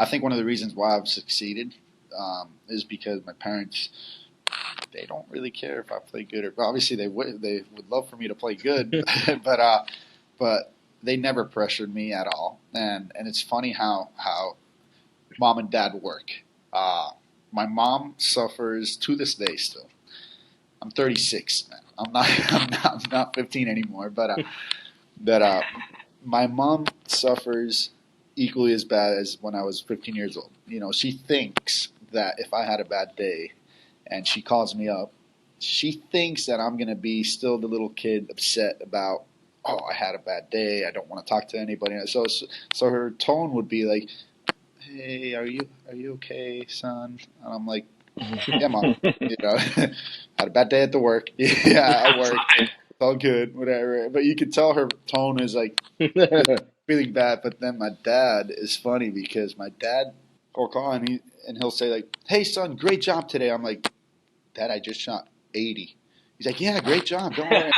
I think one of the reasons why I've succeeded is because my parents, they don't really care if I play good or obviously they would love for me to play good, but they never pressured me at all. And it's funny how mom and dad work. My mom suffers to this day still. I'm 36, man. I'm not 15 anymore, but my mom suffers equally as bad as when I was 15 years old. She thinks that if I had a bad day and she calls me up, she thinks that I'm going to be still the little kid upset about, oh, I had a bad day. I don't want to talk to anybody. So her tone would be like, hey, are you okay, son? And I'm like, yeah, mom. Had a bad day at the work. Yeah, at work. It's all good, whatever. But you could tell her tone is like feeling bad. But then my dad is funny because my dad will call and he'll say like, hey, son, great job today. I'm like, Dad, I just shot 80. He's like, yeah, great job. Don't worry.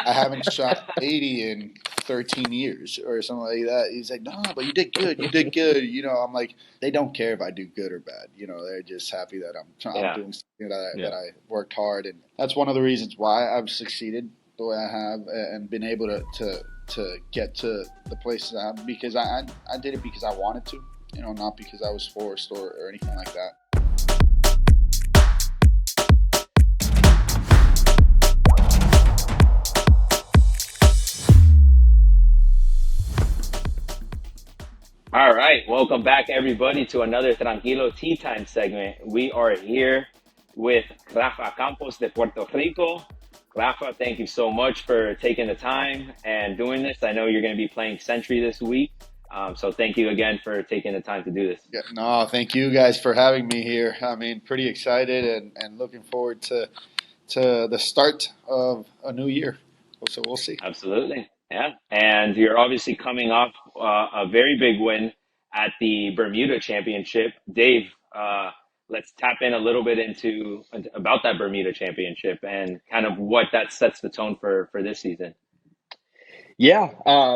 I haven't shot 80 in 13 years or something like that. He's like, no, but you did good. You did good. I'm like, they don't care if I do good or bad. They're just happy that I'm doing something that I worked hard. And that's one of the reasons why I've succeeded the way I have and been able to get to the places I have because I did it because I wanted to, not because I was forced or anything like that. All right, welcome back everybody to another Tranquilo Tee Time segment. We are here with Rafa Campos de Puerto Rico. Rafa, thank you so much for taking the time and doing this. I know you're going to be playing Century this week, so thank you again for taking the time to do this. Yeah, no, thank you guys for having me here. I mean, pretty excited and looking forward to the start of a new year. So we'll see. Absolutely. Yeah. And you're obviously coming off a very big win at the Bermuda Championship. Dave, let's tap in a little bit about that Bermuda Championship and kind of what that sets the tone for this season. Yeah.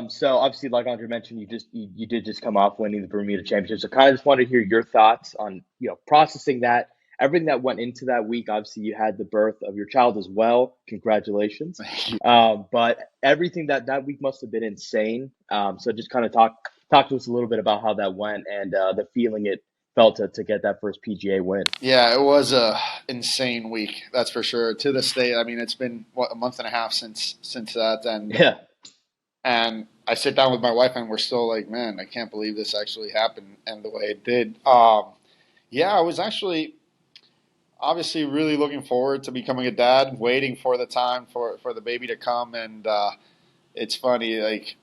So obviously, like Andre mentioned, you did just come off winning the Bermuda Championship. So kind of just wanted to hear your thoughts on processing that. Everything that went into that week. Obviously, you had the birth of your child as well. Congratulations. But everything that week must have been insane. So just kind of talk to us a little bit about how that went and the feeling it felt to get that first PGA win. Yeah, it was a insane week. That's for sure. To this day, I mean, it's been a month and a half since that, and yeah. And I sit down with my wife, and we're still like, man, I can't believe this actually happened and the way it did. Yeah, I was actually obviously really looking forward to becoming a dad, waiting for the time for the baby to come. And it's funny, like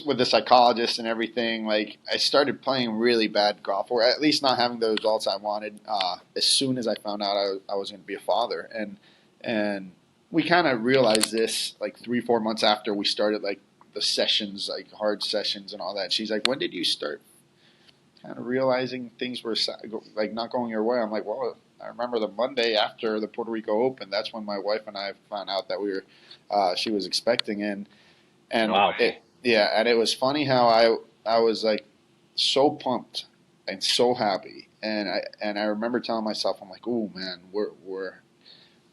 with the psychologist and everything, like I started playing really bad golf, or at least not having the results I wanted. As soon as I found out I was going to be a father, and we kind of realized this like 3-4 months after we started like the sessions, like hard sessions and all that. She's like, when did you start kind of realizing things were like not going your way? I'm like, well, I remember the Monday after the Puerto Rico Open. That's when my wife and I found out that she was expecting, and wow. And it was funny how I was like so pumped and so happy, and I remember telling myself, I'm like, oh man,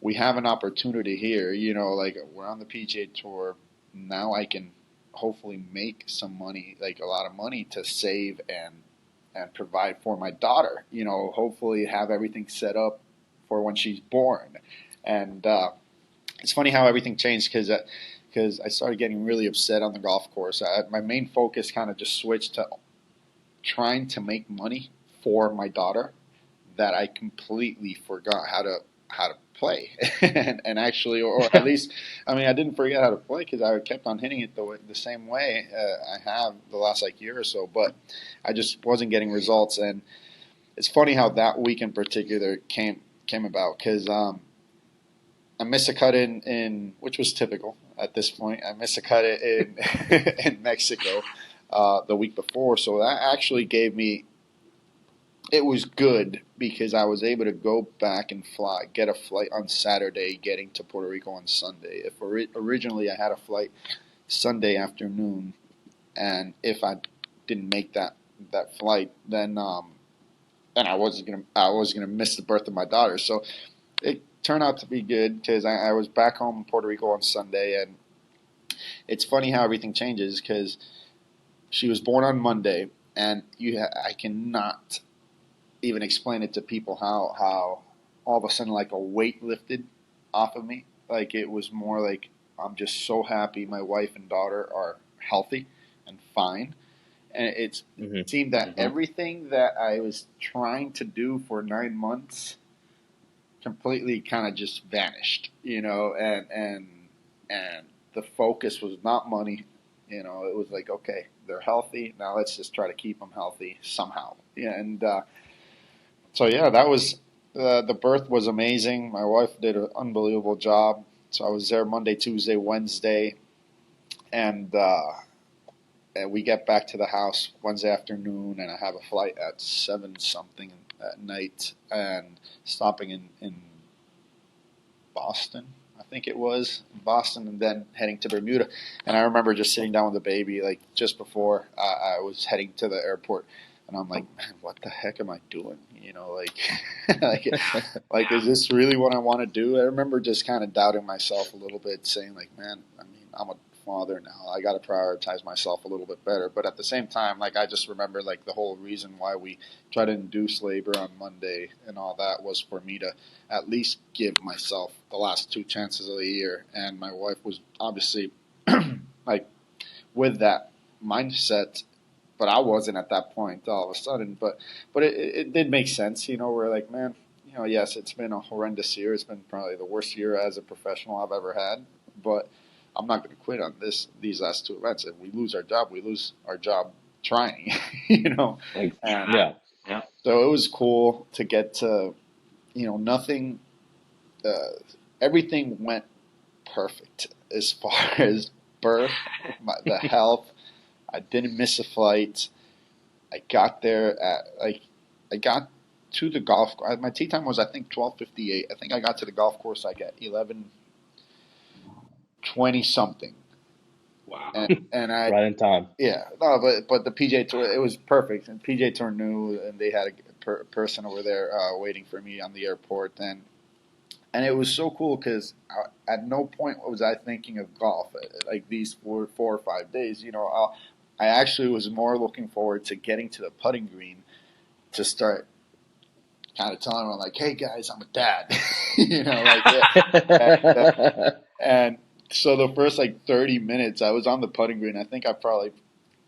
we have an opportunity here, like we're on the PGA Tour now. I can hopefully make some money, like a lot of money, to save and provide for my daughter. Hopefully have everything set up for when she's born. And it's funny how everything changed because I started getting really upset on the golf course. My main focus kind of just switched to trying to make money for my daughter, that I completely forgot how to play and actually, or at least, I mean, I didn't forget how to play because I kept on hitting it the same way I have the last like year or so, but I just wasn't getting results. And it's funny how that week in particular came about because I missed a cut in which was typical at this point. I missed a cut in in Mexico the week before, so that actually gave me. It was good because I was able to go back and get a flight on Saturday, getting to Puerto Rico on Sunday. If originally I had a flight Sunday afternoon, and if I didn't make that that flight, then and I was gonna miss the birth of my daughter. So it turned out to be good because I was back home in Puerto Rico on Sunday, and it's funny how everything changes because she was born on Monday, and I cannot even explain it to people how all of a sudden like a weight lifted off of me. Like it was more like I'm just so happy my wife and daughter are healthy and fine. And it seemed that everything that I was trying to do for 9 months completely kind of just vanished, and the focus was not money. It was like, okay, they're healthy. Now let's just try to keep them healthy somehow. Yeah, and so yeah, that was the birth was amazing. My wife did an unbelievable job. So I was there Monday, Tuesday, Wednesday, and we get back to the house Wednesday afternoon, and I have a flight at 7 something at night, and stopping in Boston, I think it was Boston, and then heading to Bermuda. And I remember just sitting down with the baby, like just before I was heading to the airport, and I'm like, man, what the heck am I doing? Like, like, is this really what I want to do? I remember just kind of doubting myself a little bit, saying like, man, I mean, I'm a father now. I got to prioritize myself a little bit better. But at the same time, like, I just remember like the whole reason why we tried to induce labor on Monday and all that was for me to at least give myself the last 2 chances of the year. And my wife was obviously like with that mindset, but I wasn't at that point all of a sudden. But it did make sense. We're like, man, yes, it's been a horrendous year. It's been probably the worst year as a professional I've ever had. But I'm not going to quit on these last two events. If we lose our job, we lose our job trying. And Yeah. Yeah. so it was cool to get to, nothing. Uh, Everything went perfect as far as birth, the health. I didn't miss a flight. I got there I got to the golf. My tee time was I think 12:58. I think I got to the golf course like at 11:20 something. Wow. And I Right in time. Yeah, no, but the PGA Tour, it was perfect. And PGA Tour knew, and they had a person over there waiting for me on the airport, and it was so cool because at no point was I thinking of golf. Like these 4 or 5 days, I actually was more looking forward to getting to the putting green to start kind of telling them like, "Hey guys, I'm a dad," like and so the first like 30 minutes I was on the putting green. I think I probably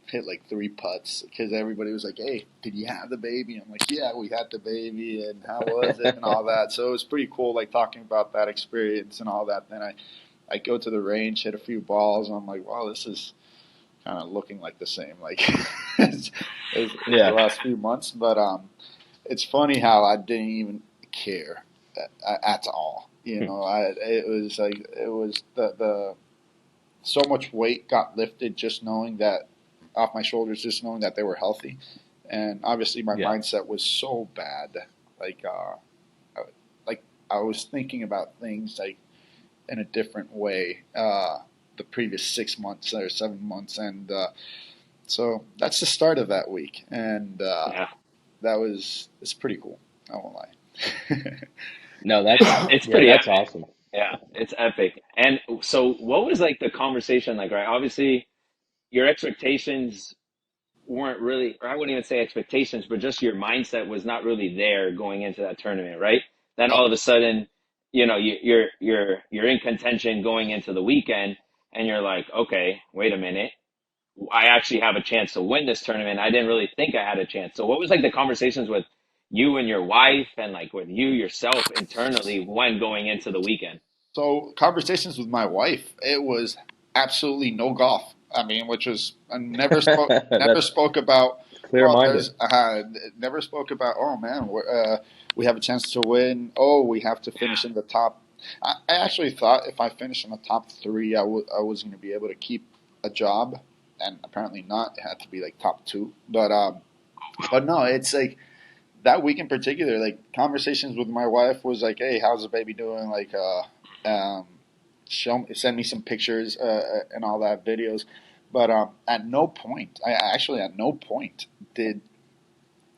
hit like 3 putts because everybody was like, "Hey, did you have the baby?" I'm like, "Yeah, we had the baby, and how was it?" and all that. So it was pretty cool, like talking about that experience and all that. Then I go to the range, hit a few balls, and I'm like, "Wow, this is kind of looking like the same like as the last few months." But it's funny how I didn't even care at all. It was like it was the so much weight got lifted just knowing that off my shoulders, just knowing that they were healthy, and obviously my mindset was so bad. Like, like I was thinking about things like in a different way the previous 6 months or 7 months, and so that's the start of that week, and it's pretty cool. I won't lie. No, that's It's pretty that's epic. awesome. Yeah, it's epic. And so what was like the conversation like, right? Obviously your expectations weren't really, or I wouldn't even say expectations, but just your mindset was not really there going into that tournament, right? Then all of a sudden, you're in contention going into the weekend, and you're like, okay, wait a minute, I actually have a chance to win this tournament. I didn't really think I had a chance. So what was like the conversations with you and your wife, and like with you yourself internally when going into the weekend? So conversations with my wife, it was absolutely no golf. I mean, which was I never That's spoke about. clear Oh, minded. there's never spoke about. Oh man, we have a chance to win. Oh, we have to finish in the top. I actually thought if I finished in the top three, I was going to be able to keep a job, and apparently not. It had to be like top two. But no, it's like that week in particular, like conversations with my wife was like, "Hey, how's the baby doing?" Like, send me some pictures and all that videos. But at no point, I actually at no point did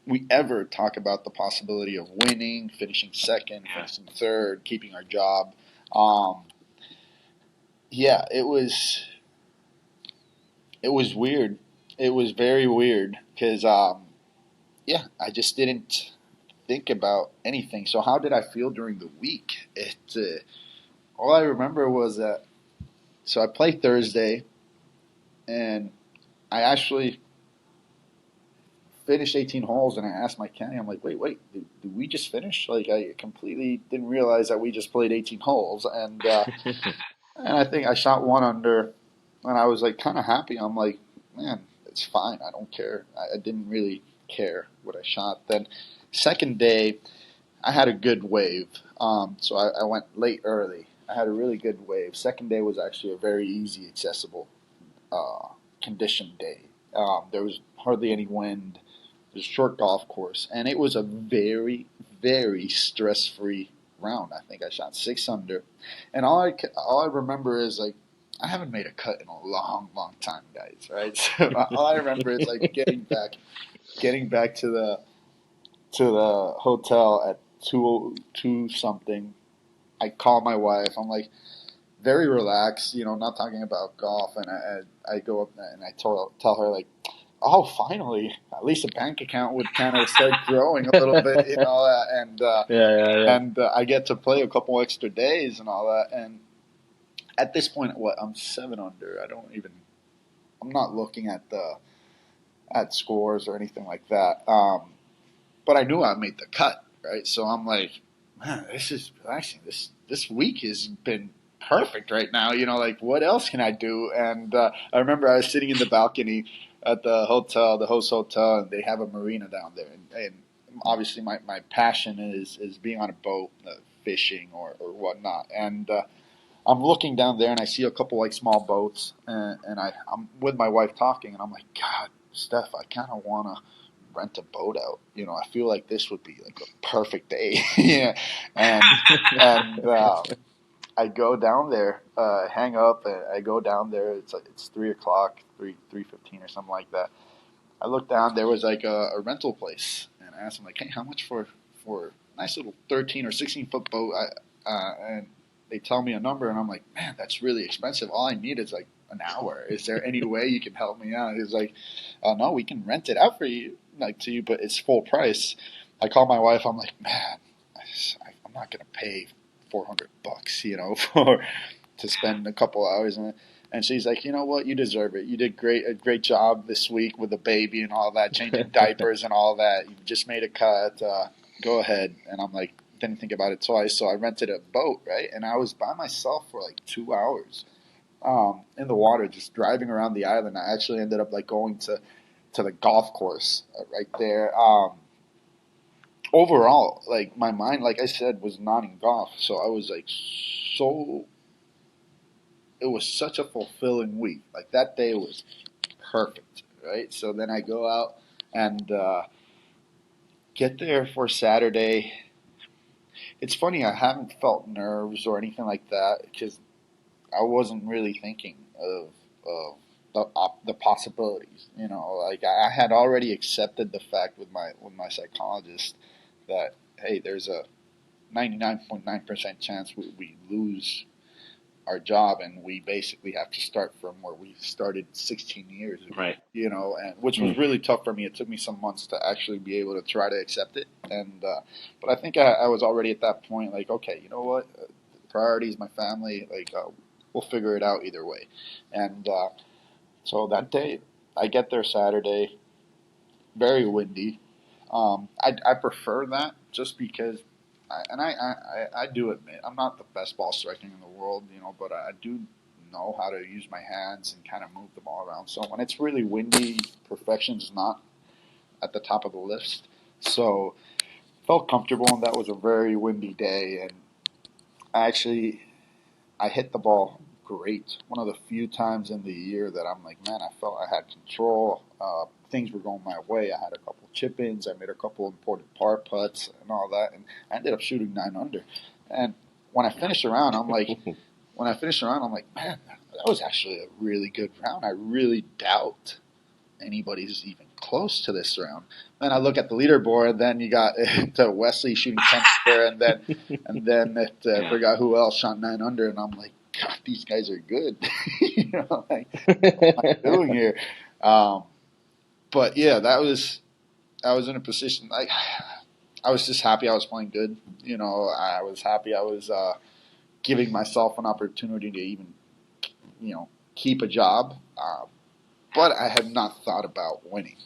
we ever talk about the possibility of winning, finishing second, finishing third, keeping our job. Yeah, it was weird. It was very weird because yeah, I just didn't think about anything. So how did I feel during the week? All I remember was that. So I played Thursday, and I actually finished 18 holes, and I asked my caddy, I'm like, wait, did we just finish? Like, I completely didn't realize that we just played 18 holes, and I think I shot 1 under, and I was like kind of happy. I'm like, man, it's fine. I don't care. I didn't really care what I shot. Then, second day, I had a good wave, so I went late early. I had a really good wave. Second day was actually a very easy, accessible conditioned day. There was hardly any wind. It was a short golf course, and it was a very, very stress-free round. I think I shot 6 under, and all I remember is like I haven't made a cut in a long, long time, guys. Right? So all I remember is like getting back to the hotel at 2:02 something. I call my wife. I'm like, very relaxed, not talking about golf. And I go up and I tell her like, oh, finally, at least a bank account would kind of start growing a little bit, Yeah. and I get to play a couple extra days and all that. And at this point, I'm 7 under. I'm not looking at scores or anything like that. But I knew I made the cut, right? So I'm like, man, this is relaxing. This week has been perfect right now. Like what else can I do? And I remember I was sitting in the balcony at the host hotel, and they have a marina down there. And obviously, my passion is being on a boat, fishing or whatnot. And I'm looking down there, and I see a couple like small boats, and I'm with my wife talking, and I'm like, God, Steph, I kind of want to rent a boat out. I feel like this would be like a perfect day. Yeah, and I go down there, hang up, and I go down there. It's 3 o'clock, 3:15 or something like that. I look down. There was like a rental place, and I asked them like, hey, how much for a nice little 13 or 16 foot boat? And they tell me a number, and I'm like, man, that's really expensive. All I need is like an hour. Is there any way you can help me out? He's like, no, we can rent it out for you, like to you, but it's full price. I call my wife. I'm like, man, I'm not gonna pay $400, for to spend a couple hours in it. And she's like, you know what, you deserve it. You did a great job this week with the baby and all that, changing diapers and all that. You just made a cut. Go ahead. And I'm like, didn't think about it twice. So I rented a boat, right? And I was by myself for like 2 hours in the water, just driving around the island. I actually ended up like going to the golf course right there. Overall, like my mind, like I said, was not in golf. So I was like it was such a fulfilling week. Like that day was perfect, right? So then I go out and get there for Saturday. It's funny, I haven't felt nerves or anything like that because I wasn't really thinking of the possibilities. Like I had already accepted the fact with my psychologist that hey, there's a 99.9% chance we lose our job, and we basically have to start from where we started 16 years ago. Right. And which was really tough for me. It took me some months to actually be able to try to accept it, and but I think I was already at that point, like, okay, you know what, priorities, my family, like we'll figure it out either way, and so that day I get there Saturday, very windy. I prefer that just because I do admit I'm not the best ball striking in the world, but I do know how to use my hands and kind of move the ball around. So when it's really windy, perfection is not at the top of the list. So felt comfortable, and that was a very windy day. And I hit the ball great. One of the few times in the year that I'm like, man, I felt I had control. Things were going my way. I had a couple chip ins. I made a couple important par putts and all that, and I ended up shooting 9 under. And when I finished the round, I'm like, man, that was actually a really good round. I really doubt anybody's even close to this round. Then I look at the leaderboard. Then you got Wesley shooting 10 under, and then I forgot who else shot 9 under, and I'm like, God, these guys are good. Like, what am I doing here? But yeah, I was in a position like I was just happy I was playing good. I was happy I was giving myself an opportunity to even keep a job. But I had not thought about winning.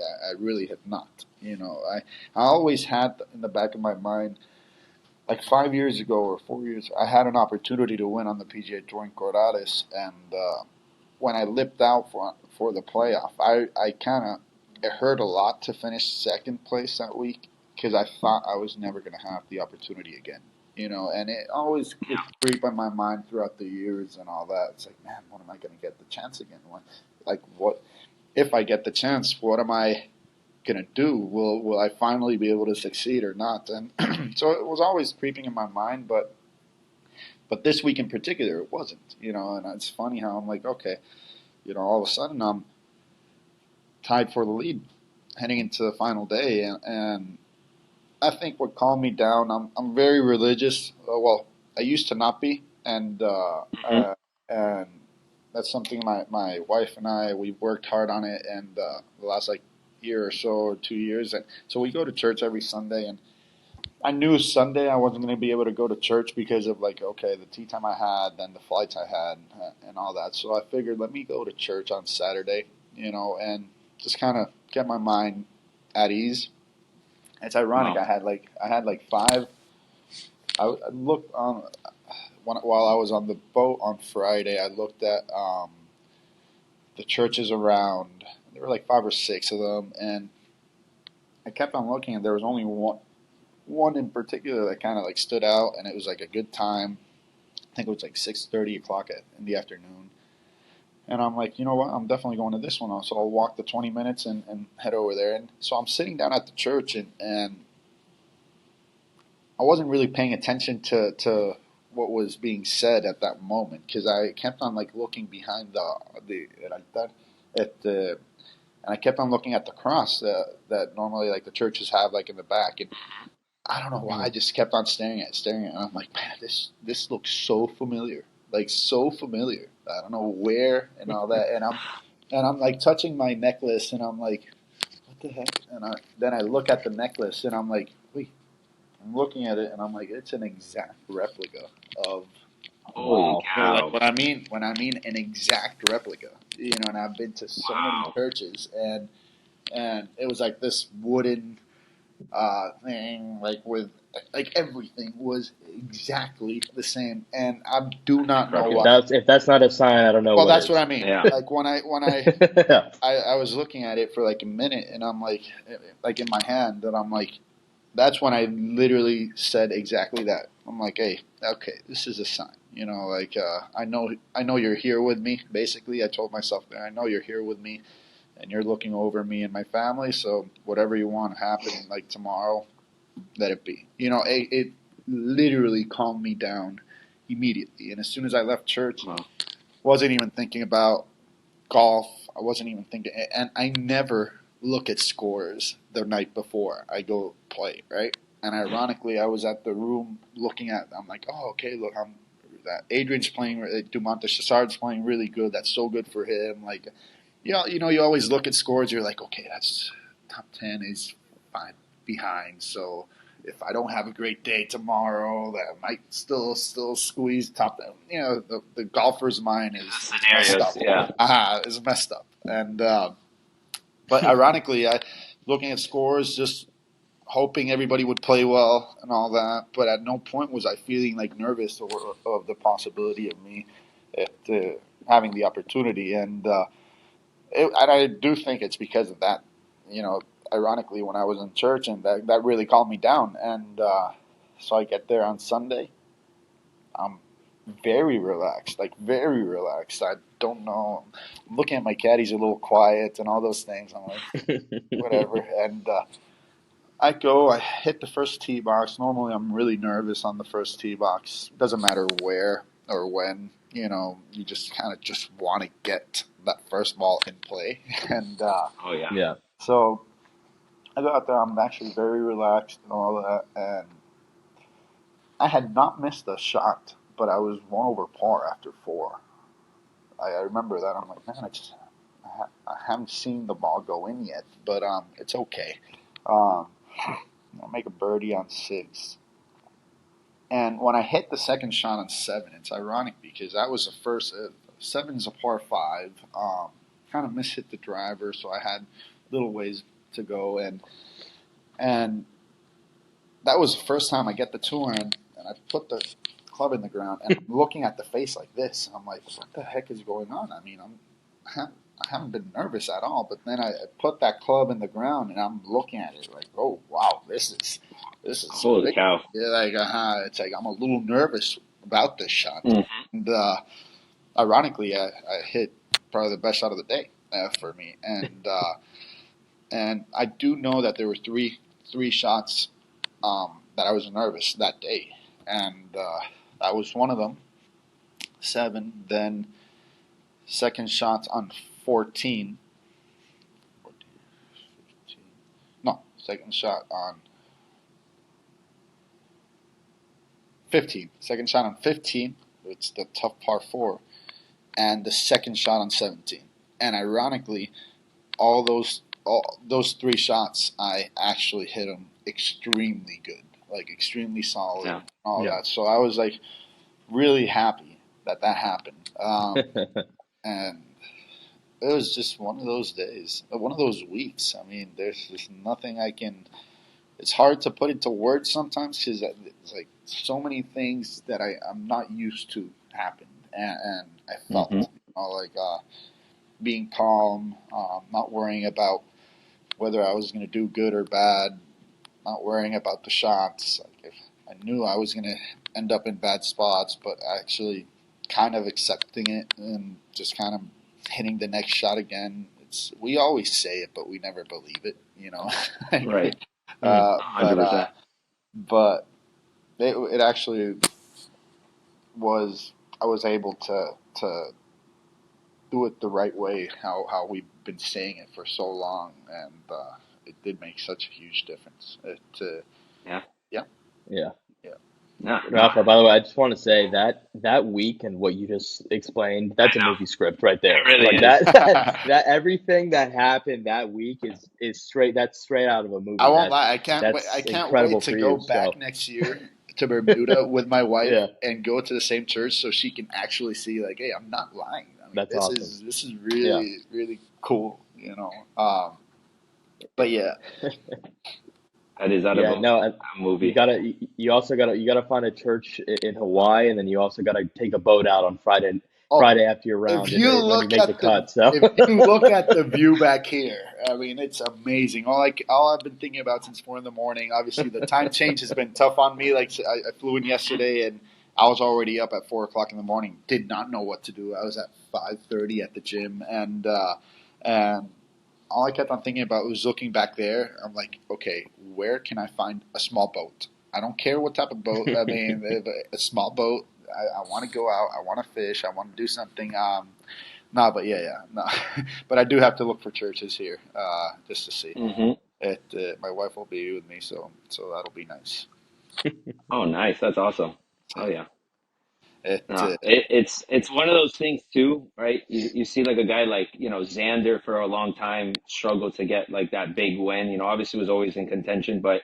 I really had not. I always had in the back of my mind, like 5 years ago or 4 years, I had an opportunity to win on the PGA Tour in Corrales, and when I lipped out for the playoff, I kind of it hurt a lot to finish second place that week because I thought I was never going to have the opportunity again. And it always would creep in my mind throughout the years and all that. It's like, man, when am I going to get the chance again? What if I get the chance? What am I gonna do? Will I finally be able to succeed or not? And so it was always creeping in my mind, but this week in particular, it wasn't. And it's funny how I'm like, okay, all of a sudden I'm tied for the lead heading into the final day, and I think what calmed me down. I'm very religious. Well, I used to not be, and and that's something my wife and we worked hard on it, and the last year or so or 2 years, and so we go to church every Sunday, and I knew Sunday I wasn't going to be able to go to church because of the tea time I had, then the flights I had, and all that. So I figured let me go to church on Saturday, and just kind of get my mind at ease. It's ironic. Wow. I had five. I looked on while I was on the boat on Friday. I looked at the churches around. There were like 5 or 6 of them, and I kept on looking, and there was only one in particular that kind of stood out, and it was like a good time. I think it was like 6:30 o'clock in the afternoon. And I'm like, you know what? I'm definitely going to this one. So I'll walk the 20 minutes and head over there. And so I'm sitting down at the church, and I wasn't really paying attention to what was being said at that moment because I kept on looking behind the and I kept on looking at the cross that normally the churches have in the back, and I don't know why I just kept on staring at it, and I'm like, man, this looks so familiar, so familiar. I don't know where and all that, and I'm touching my necklace, and I'm like, what the heck? And then I look at the necklace, and I'm like, wait. I'm looking at it, and I'm like, it's an exact replica of. Holy cow! When I mean an exact replica, and I've been to so many churches, and it was this wooden thing, with everything was exactly the same, and I do not know why. If that's not a sign, I don't know Well, what that's is. what I mean. Yeah. When Yeah. I was looking at it for a minute, and I'm like in my hand, and I'm like, that's when I literally said exactly that. I'm like, hey, okay, this is a sign. I know you're here with me. Basically, I told myself that I know you're here with me, and you're looking over me and my family. So whatever you want to happen, tomorrow, let it be. It literally calmed me down immediately. And as soon as I left church, wasn't even thinking about golf. I wasn't even thinking, and I never look at scores the night before I go play, right? And ironically, I was at the room looking at. I'm like, oh, okay, look, that Adrian's playing. Dumont Chassard's playing really good. That's so good for him. You always look at scores. You're like, okay, that's top 10 is 5 behind. So if I don't have a great day tomorrow, that might still squeeze top 10. The golfer's mind is messed up. Yeah. Is messed up. And but ironically, I looking at scores, just hoping everybody would play well and all that. But at no point was I feeling nervous of the possibility of me having the opportunity. And I do think it's because of that. Ironically, when I was in church, and that really calmed me down. And so I get there on Sunday. I'm very relaxed, very relaxed. I don't know. I'm looking at my caddy, he's a little quiet and all those things. I'm like, whatever. And I hit the first tee box. Normally, I'm really nervous on the first tee box. Doesn't matter where or when. You just kind of just want to get that first ball in play. And Oh yeah. So I go out there. I'm actually very relaxed and all that, and I had not missed a shot, but I was 1 over par after 4. I remember that. I'm like, man, I haven't seen the ball go in yet, but it's okay. I make a birdie on 6. And when I hit the second shot on 7, it's ironic because that was the first. 7 is a par 5. Kind of mishit the driver, so I had little ways to go, and that was the first time I get the tour in, and I put the club in the ground, and I'm looking at the face like this, and I'm like, what the heck is going on? I mean, I haven't been nervous at all, but then I put that club in the ground, and I'm looking at it like, oh wow, this is Holy big. cow. Yeah, like it's like I'm a little nervous about this shot, Mm. and ironically, I hit probably the best shot of the day for me, and I do know that there were three shots that I was nervous that day, and that was one of them. 7, then second shot on 14. 14, 15. No, second shot on 15. Second shot on 15. It's the tough par 4, and the second shot on 17. And ironically, all those 3 shots, I actually hit them extremely good, like extremely solid, Yeah. all that. So I was like really happy that happened, and it was just one of those days, one of those weeks. I mean, there's just nothing I can. It's hard to put into words sometimes because it's like so many things that I'm not used to happened, and I felt Mhm. like being calm, not worrying about whether I was going to do good or bad, not worrying about the shots. Like if I knew I was going to end up in bad spots, but actually kind of accepting it and just kind of hitting the next shot again. We always say it, but we never believe it, you know. Right. uh, but 100%. uh, but it actually was. I was able to do it the right way, how we've been saying it for so long, and it did make such a huge difference. Yeah. Yeah, Yeah. yeah. No, no, Rafa, by the way, I just want to say that week and what you just explained, I that's a know. movie script right It there. really Like is. that everything that happened that week is straight out of a I movie. won't lie. I can't wait. I That's can't wait incredible to for go you. back So next year to Bermuda with my wife yeah, and go to the same church so she can actually see, like, hey, I'm not lying. I mean, that's awesome. this is Yeah. really cool. But yeah, That is out of Yeah, no, and a movie. you also gotta find a church in Hawaii, and then you also gotta take a boat out on oh, Friday after your if round, and you when you look make the at the cut. So if you look at the view back here, I mean it's amazing. All I've been thinking about since 4 in the morning. Obviously, the time change has been tough on me. Like I flew in yesterday, and I was already up at 4 o'clock in the morning. Did not know what to do. I was at 5:30 at the gym, and all I kept on thinking about was looking back there. I'm like, okay, where can I find a small boat? I don't care what type of boat. I mean, a small boat. I want to go out. I want to fish. I want to do something. No, but yeah, no. But I do have to look for churches here just to see. Hmm. My wife will be with me, so that'll be nice. Oh, nice. That's awesome. So, Oh, yeah. it No, it's one of those things too, right? You see like a guy like, Xander for a long time struggled to get like that big win. Obviously was always in contention, but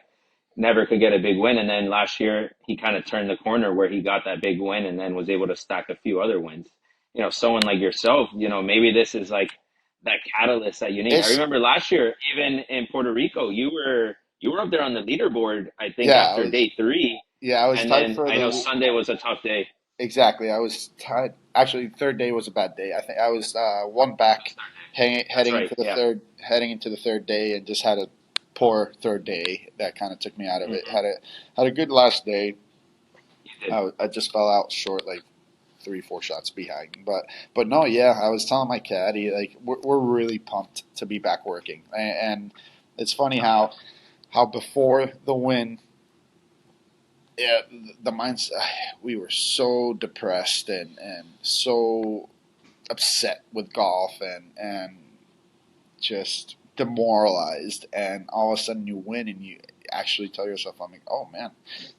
never could get a big win. And then last year he kind of turned the corner where he got that big win and then was able to stack a few other wins. Someone like yourself, maybe this is like that catalyst that you need. I it's remember last year, even in Puerto Rico, you were up there on the leaderboard, I think, yeah. after day 3. I was And tied then for I know the Sunday was a tough day. exactly. I was tied. Actually, third day was a bad day. I think I was one back, That's right. Yeah. heading into the third day, and just had a poor third day that kind of took me out of it. Hmm. Had a good last day. You did. I just fell out short, like 3 4 shots behind. But no, yeah. I was telling my caddy like we're really pumped to be back working, and it's funny Oh, yeah. how before the win. Yeah, the mindset. We were so depressed and so upset with golf and just demoralized, and all of a sudden you win, and you actually tell yourself, I'm like, oh man,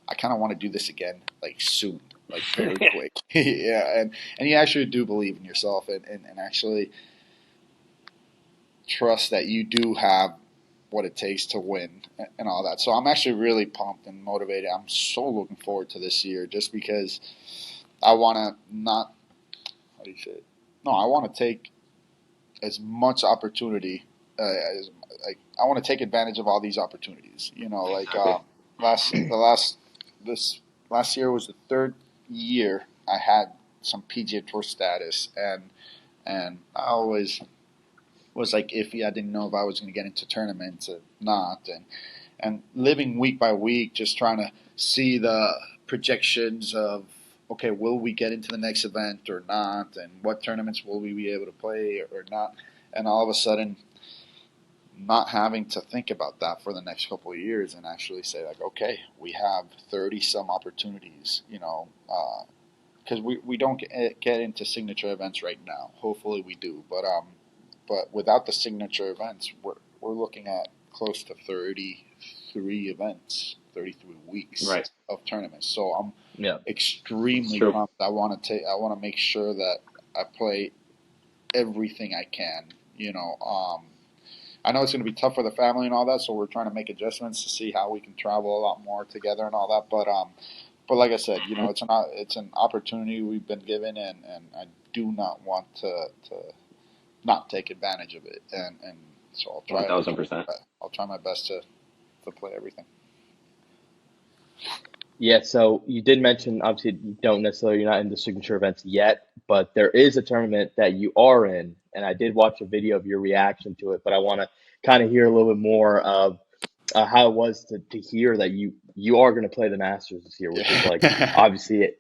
I kind of want to do this again, like soon, like very quick. Yeah, and you actually do believe in yourself, and actually trust that you do have what it takes to win and all that. So I'm actually really pumped and motivated. I'm so looking forward to this year, just because I want to not, how do you say it? No, I want to take as much opportunity as, like, I want to take advantage of all these opportunities. You know, like this last year was the third year I had some PGA Tour status, and I always was like iffy. I didn't know if I was going to get into tournaments or not, and living week by week, just trying to see the projections of, okay, will we get into the next event or not, and what tournaments will we be able to play or not, and all of a sudden not having to think about that for the next couple of years, and actually say, like, okay, we have 30 some opportunities, you know, because we don't get into signature events right now. Hopefully we do, but without the signature events, we're looking at close to 33 events, 33 weeks Right. of tournaments. So I'm Yeah. extremely True. pumped. I want to make sure that I play everything I can. You know, I know it's going to be tough for the family and all that, so we're trying to make adjustments to see how we can travel a lot more together and all that. But like I said, you know, it's an opportunity we've been given, and I do not want to not take advantage of it, and so I'll try. 1000%. I'll try my best to play everything. Yeah, so you did mention obviously you don't necessarily you're not in the signature events yet, but there is a tournament that you are in, and I did watch a video of your reaction to it, but I want to kind of hear a little bit more of how it was to hear that you are going to play the Masters this year, which is like Yeah, obviously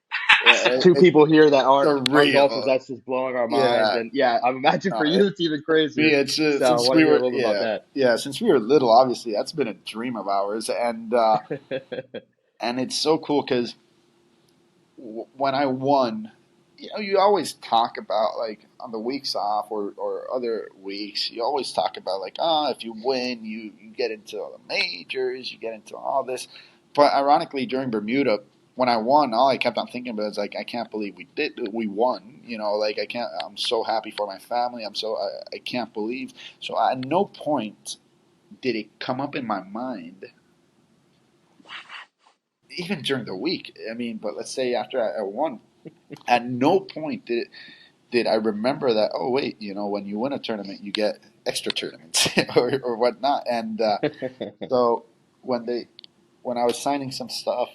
yeah, two people here that aren't golfers. surreal. That's just blowing our minds, Yeah, and yeah, I imagine for you it's even me, crazier. it's So I since want to we hear a were, little bit since we were little, obviously that's been a dream of ours, about that. and it's so cool because when I won, you know, you always talk about, like, on the weeks off or other weeks, you always talk about, like, if you win, you get into all the majors, you get into all this. But ironically, during Bermuda, when I won, all I kept on thinking about is, like, I can't believe we won. You know, like, I'm so happy for my family. I can't believe. So at no point did it come up in my mind, even during the week. I mean, but let's say after I won, at no point did I remember that, oh, wait, you know, when you win a tournament, you get extra tournaments or whatnot. And so when when I was signing some stuff,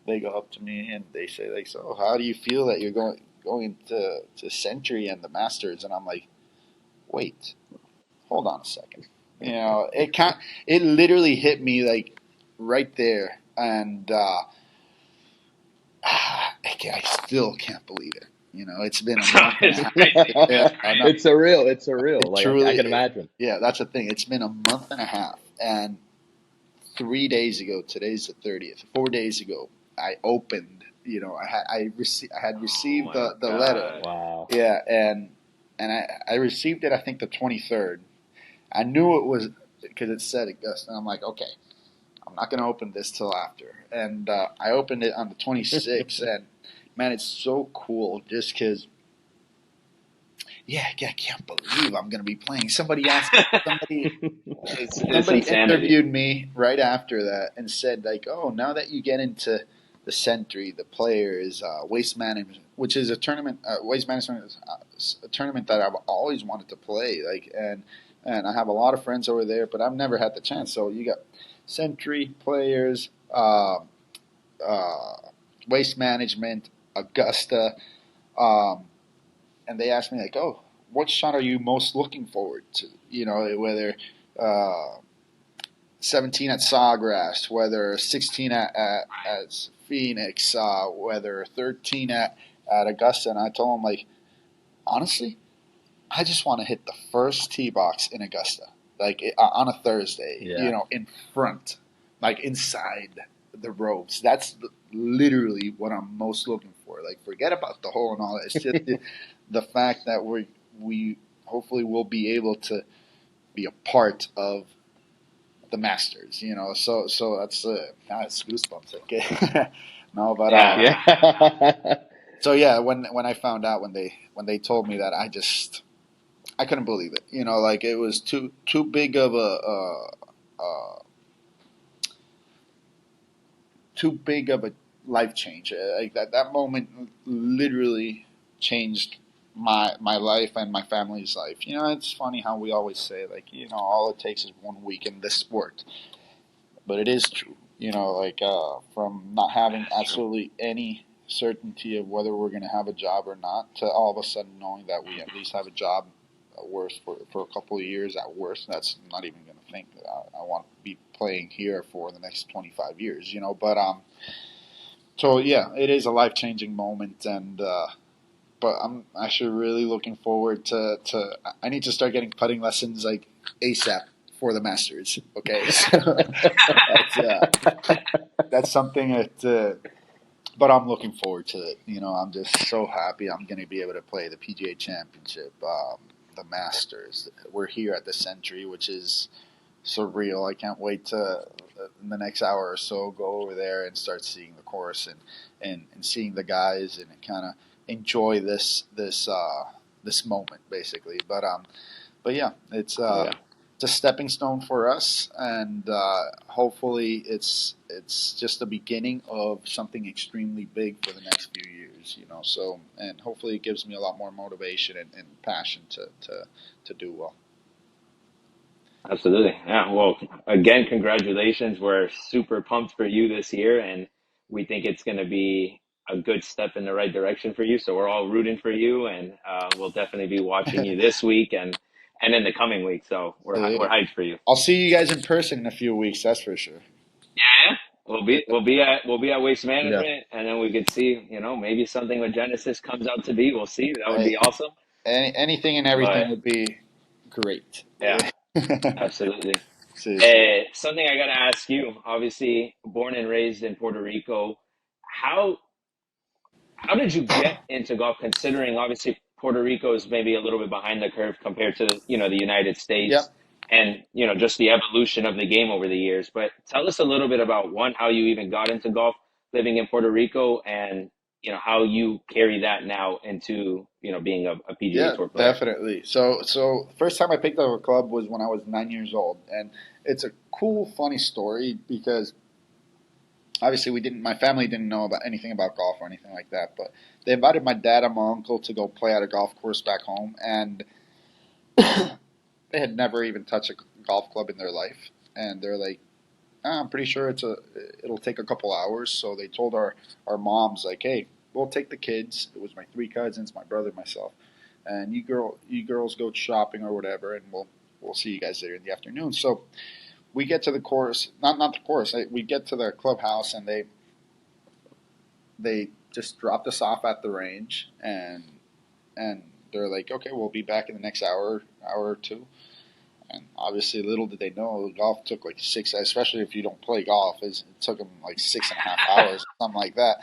they go up to me and they say, like, so how do you feel that you're going to Century and the Masters? And I'm like, wait, hold on a second. You know, it literally hit me, like, right there, and I still can't believe it. You know, it's been a month and It's a half. crazy. Yeah, I know. It's surreal. It's surreal. It Like I truly, can imagine. yeah, that's the thing. It's been a month and a half, and 3 days ago, today's the 30th. 4 days ago, I opened. You know, I had Oh received my the letter. God. Wow. Yeah, and I received it, I think, the 23rd. I knew it was because it said Augusta, and I'm like, okay, I'm not going to open this till after. And I opened it on the 26th, and man, it's so cool just because. Yeah, I can't believe I'm going to be playing. It's Somebody insanity. interviewed me right after that and said, like, oh, now that you get into the Sentry, the Players, Waste Management, which is a tournament, Waste Management is a tournament that I've always wanted to play. Like, and I have a lot of friends over there, but I've never had the chance. So you got Sentry, Players, uh, Waste Management, Augusta, um, and they asked me, like, oh, what shot are you most looking forward to? You know, whether uh, 17 at Sawgrass, whether 16 at Phoenix, whether 13 at Augusta. And I told him, like, honestly, I just want to hit the first tee box in Augusta, like, on a Thursday, you Yeah. know, in front, like inside the ropes. That's literally what I'm most looking for. Like, forget about the hole and all that. It's just the fact that we hopefully will be able to be a part of the Masters. So that's now it's goosebumps. Okay, no, but Yeah. Yeah. so yeah, when I found out when they told me that, I couldn't believe it. Like it was too big of a too big of a life change. Like that moment literally changed my life and my family's life. It's funny how we always say, like, all it takes is 1 week in this sport, but it is true. Like from not having That's true. absolutely any certainty of whether we're going to have a job or not, to all of a sudden knowing that we at least have a job, at worst for a couple of years. At worst, that's not even going to think that I want to be playing here for the next 25 years. But so yeah, it is a life changing moment, and but I'm actually really looking forward to. I need to start getting putting lessons like ASAP for the Masters. Okay, so that's something that. But I'm looking forward to it. I'm just so happy I'm going to be able to play the PGA Championship, the Masters. We're here at the Century, which is surreal. I can't wait to in the next hour or so go over there and start seeing the course and seeing the guys and kind of enjoy this moment basically. But yeah, Yeah. it's a stepping stone for us, and hopefully it's just the beginning of something extremely big for the next few years. So and hopefully it gives me a lot more motivation and passion to do well. Absolutely. Yeah. Well, again, congratulations. We're super pumped for you this year, and we think it's going to be a good step in the right direction for you. So we're all rooting for you, and we'll definitely be watching you this week and in the coming week. So we're Yeah. hyped for you. I'll see you guys in person in a few weeks. That's for sure. Yeah. We'll be at Waste Yeah. Management, and then we could see, maybe something with Genesis comes out to be. We'll see. That would Hey, be awesome. anything and But everything would be great. yeah, absolutely. Seriously. Something I gotta ask you, obviously born and raised in Puerto Rico, how how did you get into golf considering obviously Puerto Rico is maybe a little bit behind the curve compared to, the United States Yep. and, just the evolution of the game over the years. But tell us a little bit about one, how you even got into golf living in Puerto Rico and, how you carry that now into, being a PGA Yeah, Tour player. definitely. So the first time I picked up a club was when I was 9 years old, and it's a cool, funny story because obviously we didn't, my family didn't know about anything about golf or anything like that, but they invited my dad and my uncle to go play at a golf course back home, and they had never even touched a golf club in their life, and they're like, I'm pretty sure it'll take a couple hours. So they told our moms like, hey, we'll take the kids. It was my three cousins, my brother, myself, and you girls go shopping or whatever, and we'll see you guys there in the afternoon. So we get to the course, not the course. We get to the clubhouse, and they just dropped us off at the range, and they're like, okay, we'll be back in the next hour or two. And obviously, little did they know, golf took like six, especially if you don't play golf, it took them like 6.5 hours, something like that.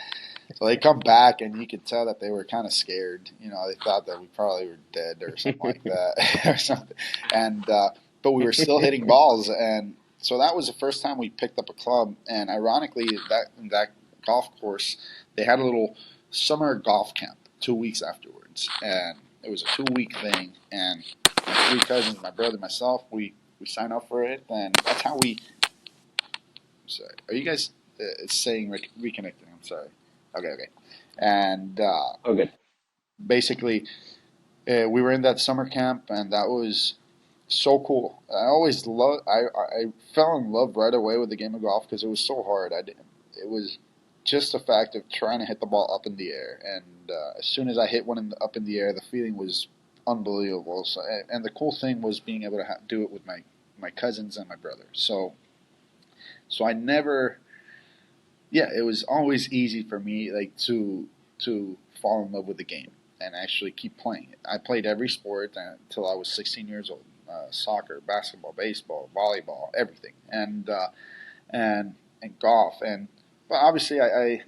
So they come back, and you could tell that they were kind of scared. They thought that we probably were dead or something like that, or something. And but we were still hitting balls, and so that was the first time we picked up a club. And ironically, that golf course, they had a little summer golf camp 2 weeks afterwards, and it was a 2 week thing, and my three cousins, my brother, myself, we signed up for it, and that's how we. Sorry, are you guys? It's saying reconnecting. I'm sorry. Okay. And Oh, good. basically, we were in that summer camp, and that was so cool. I always love. I fell in love right away with the game of golf because it was so hard. I didn't. It was just the fact of trying to hit the ball up in the air, and as soon as I hit one up in the air, the feeling was unbelievable. So, and the cool thing was being able to do it with my cousins and my brother. So I never. Yeah, it was always easy for me, like to fall in love with the game and actually keep playing it. I played every sport until I was 16 years old: soccer, basketball, baseball, volleyball, everything, and golf. And but obviously, I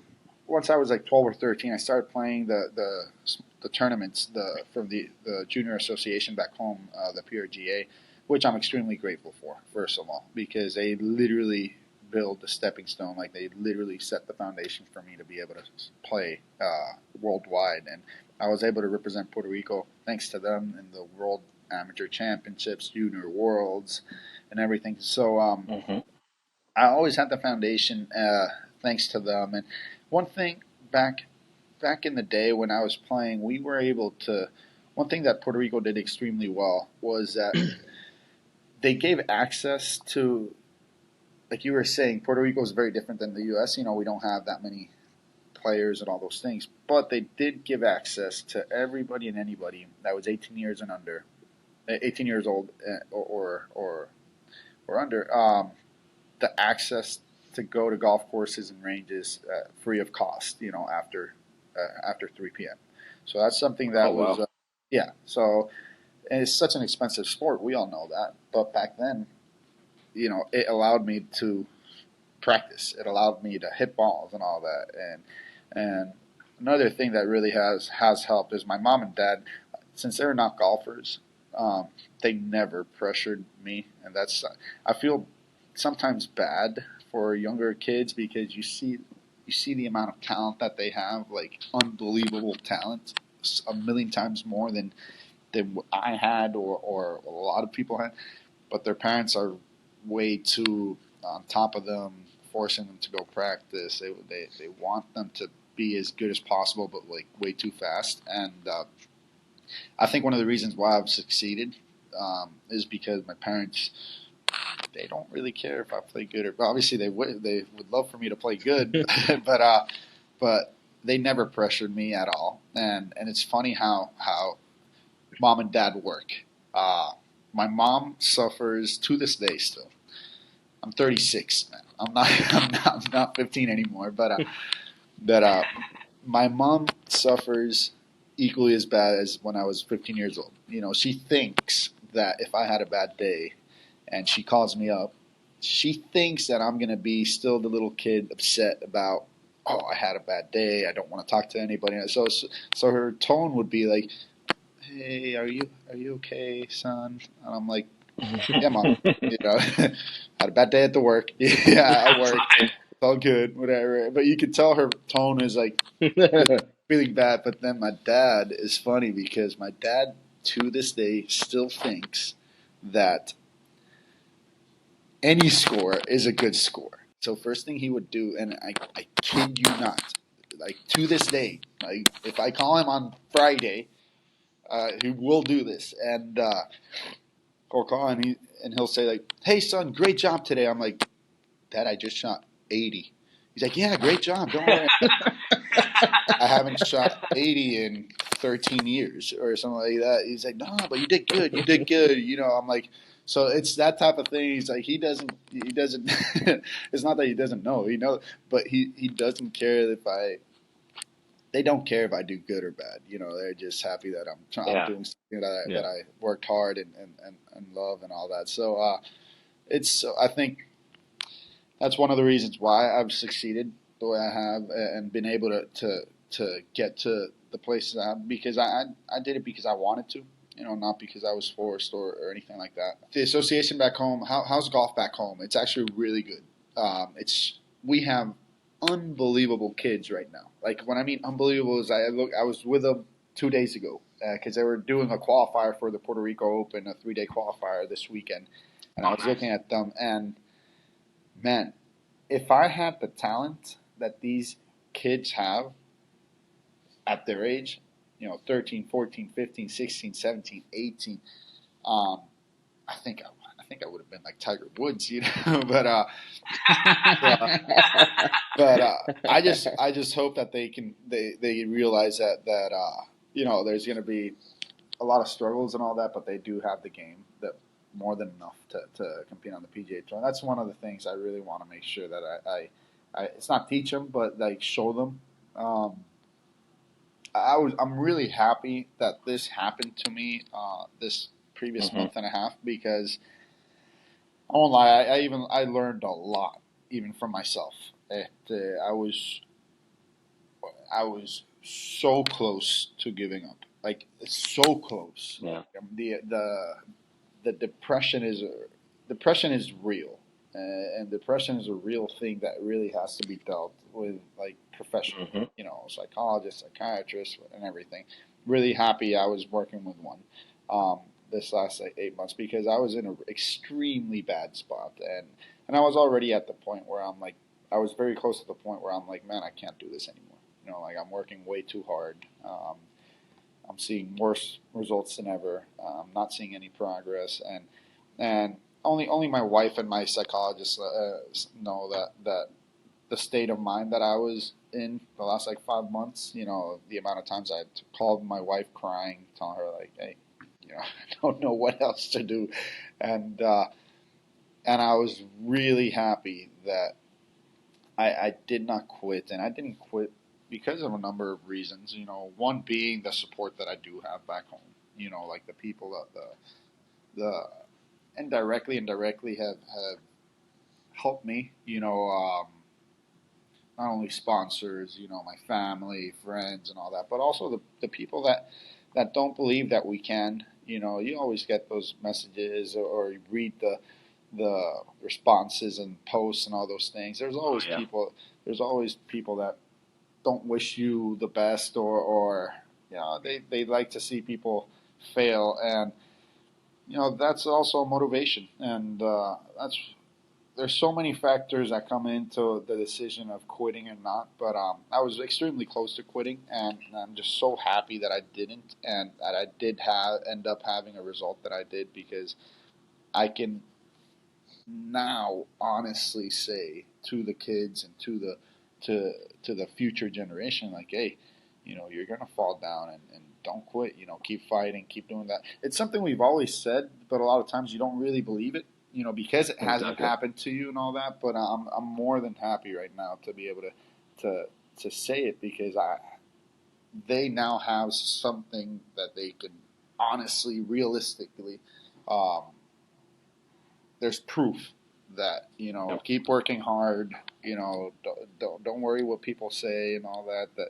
once I was like 12 or 13, I started playing the tournaments from the junior association back home, the PRGA. which I'm extremely grateful for, first of all, because they literally build the stepping stone. Like they literally set the foundation for me to be able to play worldwide. And I was able to represent Puerto Rico thanks to them in the World Amateur Championships, Junior Worlds, and everything. So I always had the foundation thanks to them. And one thing back in the day when I was playing, we were able to. One thing that Puerto Rico did extremely well was that they gave access to, like you were saying, Puerto Rico is very different than the U.S. We don't have that many players and all those things, but they did give access to everybody and anybody that was 18 years and under, 18 years old or under, the access to go to golf courses and ranges free of cost. After 3 p.m. So that's something that was, yeah. So and it's such an expensive sport. We all know that, but back then, it allowed me to practice. It allowed me to hit balls and all that. And another thing that really has helped is my mom and dad, since they're not golfers, they never pressured me, and that's I feel sometimes bad for younger kids because you see the amount of talent that they have, like unbelievable talent, a million times more than I had or a lot of people had, but their parents are way too on top of them, forcing them to go practice. They want them to be as good as possible, but like way too fast. And I think one of the reasons why I've succeeded is because my parents, they don't really care if I play good or obviously they would love for me to play good, but they never pressured me at all. And it's funny how mom and dad work. My mom suffers to this day still. I'm 36 now. I'm not 15 anymore. But my mom suffers equally as bad as when I was 15 years old. She thinks that if I had a bad day, and she calls me up, she thinks that I'm gonna be still the little kid upset about, oh, I had a bad day. I don't want to talk to anybody. So her tone would be like, hey, are you okay, son? And I'm like, yeah, mom. Had a bad day at the work. Yeah, I work. It's all good, whatever. But you could tell her tone is like feeling bad. But then my dad is funny because my dad, to this day, still thinks that any score is a good score. So first thing he would do, and I kid you not, like to this day, like if I call him on Friday, he will do this, and I'll call and he'll say like, "Hey son, great job today." I'm like, "Dad, I just shot 80." He's like, "Yeah, great job. Don't worry." I haven't shot 80 in 13 years or something like that. He's like, "No, but you did good. You did good." I'm like, so it's that type of thing. He's like, he doesn't, it's not that he doesn't know, but he doesn't care they don't care if I do good or bad. They're just happy that I'm doing something that I worked hard and love and all that. So, I think that's one of the reasons why I've succeeded the way I have and been able to get to the places I have because I did it because I wanted to, not because I was forced or anything like that. The association back home, how's golf back home? It's actually really good. We have unbelievable kids right now. Like when I mean unbelievable is I was with them 2 days ago because they were doing a qualifier for the Puerto Rico Open, a 3-day qualifier this weekend, and I was looking at them and man, if I had the talent that these kids have at their age, 13, 14, 15, 16, 17, 18, I think I would have been like Tiger Woods, but I just hope that they realize that there's going to be a lot of struggles and all that, but they do have the game that more than enough to compete on the PGA Tour. And that's one of the things I really want to make sure that I it's not teach them, but like show them. I'm really happy that this happened to me this previous month and a half because I won't lie, I learned a lot even from myself. I was so close to giving up, like so close. Yeah. The the depression is real, and depression is a real thing that really has to be dealt with, like professionally, Hmm. psychologists, psychiatrists, and everything. Really happy I was working with one this last, like, 8 months, because I was in an extremely bad spot, and I was already at the point where I'm like, I was very close to the point where I'm like, man, I can't do this anymore. Like, I'm working way too hard. I'm seeing worse results than ever. I'm not seeing any progress, and only my wife and my psychologist know that the state of mind that I was in the last, like, 5 months. The amount of times I called my wife crying, telling her, like, hey, I don't know what else to do, and uh, and I was really happy that I did not quit, and I didn't quit because of a number of reasons. One being the support that I do have back home. Like the people that the indirectly and directly have helped me. Not only sponsors, my family, friends, and all that, but also the people that don't believe that we can. You always get those messages, or you read the responses and posts and all those things. There's Oh always yeah. people. There's always people that don't wish you the best, or they like to see people fail, and that's also a motivation, and that's there's so many factors that come into the decision of quitting and not. But I was extremely close to quitting, and I'm just so happy that I didn't, and that I did have end up having a result that I did, because I can now honestly say to the kids and to the future generation, like, hey, you're gonna fall down, and don't quit. Keep fighting, keep doing that. It's something we've always said, but a lot of times you don't really believe it. Because it hasn't Exactly. happened to you and all that. But I'm more than happy right now to be able to to say it, because they now have something that they can honestly, realistically, um, there's proof that, Yep. keep working hard. Don't worry what people say and all that. That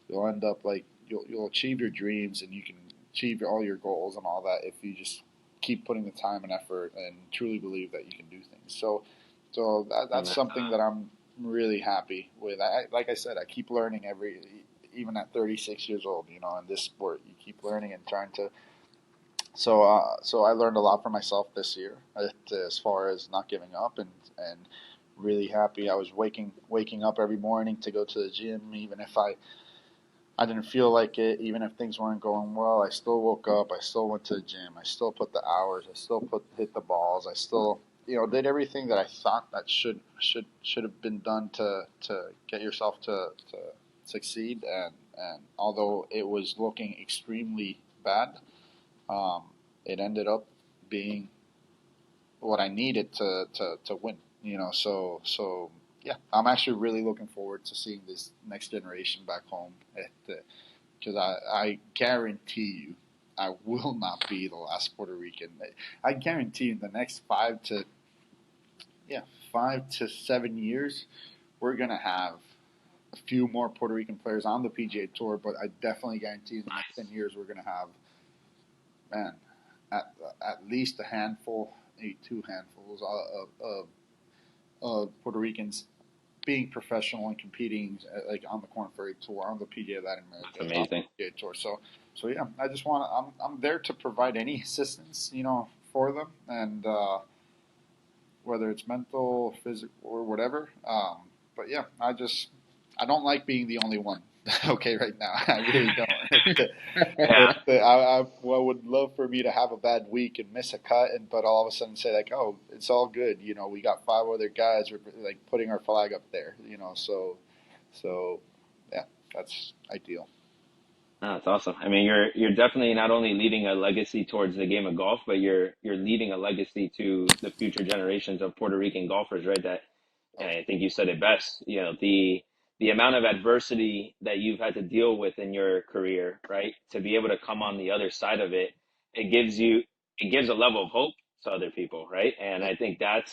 you'll end up, like, you'll achieve your dreams, and you can achieve all your goals and all that if you just keep putting the time and effort and truly believe that you can do things. That's Amen to something that I'm really happy with. Like I said, I keep learning even at 36 years old. In this sport, you keep learning and trying to. So I learned a lot for myself this year, as far as not giving up, and really happy. I was waking up every morning to go to the gym, even if I didn't feel like it, even if things weren't going well. I still woke up. I still went to the gym. I still put the hours. I still hit the balls. I still, did everything that I thought that should have been done to get yourself to succeed. And although it was looking extremely bad, um, it ended up being what I needed to win. So yeah, I'm actually really looking forward to seeing this next generation back home, because I guarantee you, I will not be the last Puerto Rican. I guarantee you, in the next 5 to 7 years, we're gonna have a few more Puerto Rican players on the PGA Tour. But I definitely guarantee in the next 10 years, we're gonna have, man, at at least a handful, maybe two handfuls of Puerto Ricans being professional and competing, like, on the Corn Ferry Tour, on the PGA Latin That's Americas, on amazing. the PGA Tour. So yeah, I just want I'm there to provide any assistance, for them, and whether it's mental, physical, or whatever. But yeah, I don't like being the only one. Okay, right now, I really don't. Yeah. I would love for me to have a bad week and miss a cut, but all of a sudden say, like, oh, it's all good. We got five other guys, like, putting our flag up there. So yeah, that's ideal. No, that's awesome. I mean, you're definitely not only leaving a legacy towards the game of golf, but you're leaving a legacy to the future generations of Puerto Rican golfers, right? That, and Oh, I think you said it best. The amount of adversity that you've had to deal with in your career, right? To be able to come on the other side of it, it gives you it gives a level of hope to other people, right? And yeah, I think that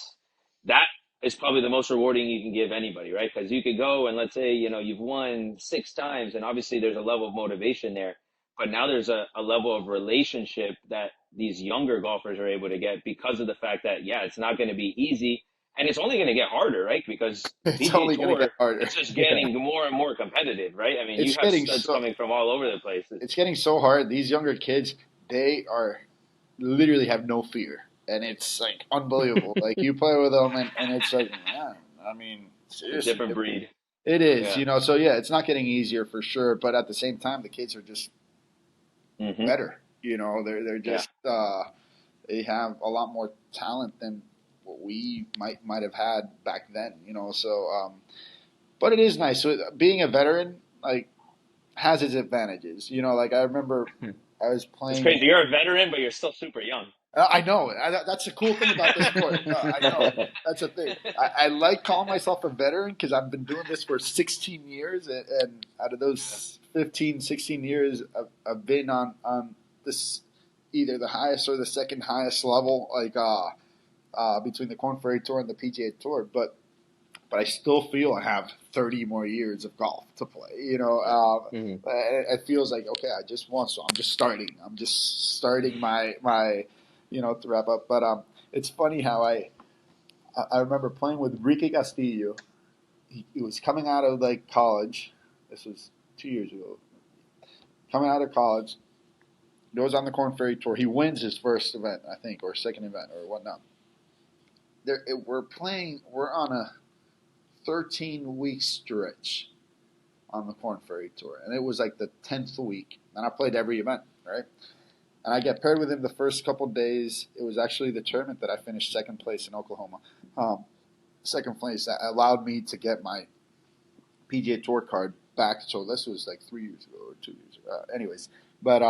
is probably the most rewarding you can give anybody, right? Because you could go and, let's say, you've won 6 times, and obviously there's a level of motivation there, but now there's a level of relationship that these younger golfers are able to get because of the fact that, yeah, it's not going to be easy and it's only going to get harder, right? Because It's PGA only going to get Tour, harder. it's just Yeah. getting more and more competitive, right? I mean, you It's have getting studs so coming from all over the place. it's getting so hard. These younger kids, they are literally have no fear, and it's like unbelievable. Like you play with them, and it's like, man, I mean, A seriously, different breed. it is, Yeah. So yeah, it's not getting easier for sure, but at the same time, the kids are just Hmm. better. They're Yeah. just they have a lot more talent than what we might have had back then. So but it is nice. So being a veteran, like, has its advantages. Like I remember I was It's playing. crazy. You're a veteran, but you're still super young. I know. That's the cool thing about this sport. I know. That's the thing. I like calling myself a veteran because I've been doing this for 16 years. And out of those 15, 16 years, I've been on this either the highest or the second highest level, like between the Corn Ferry Tour and the PGA Tour. But I still feel I have 30 more years of golf to play. Mhm. It feels like, okay, I just won, so I'm just starting. I'm just starting my to wrap up. But it's funny how I remember playing with Ricky Castillo. He was coming out of like college. This was 2 years ago. Coming out of college, goes on the Corn Ferry Tour. He wins his first event, I think, or second event, or whatnot. We're on a 13-week stretch on the Corn Ferry Tour, and it was like the 10th week, and I played every event, right? And I get paired with him the first couple of days. It was actually the tournament that I finished second place in Oklahoma. Second place that allowed me to get my PGA Tour card back. So this was like 3 years ago or 2 years ago. Anyways, but